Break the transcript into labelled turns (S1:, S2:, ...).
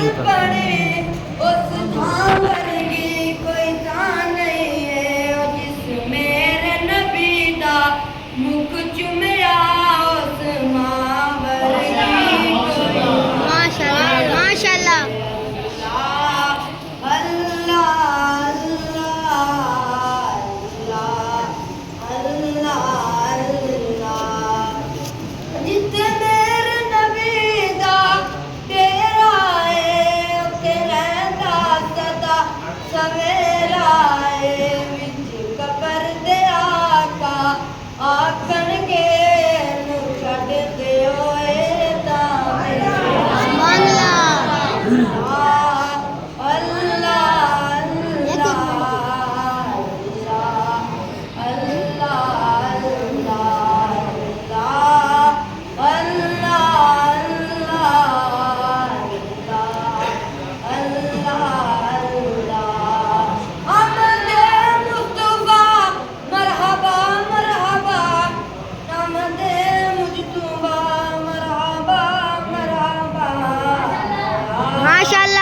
S1: नहीं था।
S2: पड़े उस धाम वर्गी कोई जान नहीं है जिस मेरे नबी दा मुख चुमया उस मां वर्गी कोई
S3: माशाल्लाह माशाल्लाह।
S2: अल्लाह अल्लाह अल्लाह अल्लाह जिथे मेरे नबी दा तेरा है उते रहंदा सदा सवेरा है विच कबर दे आका आखणगे नू छड्ड दिओ ए तां
S3: सुभान माशाल्लाह।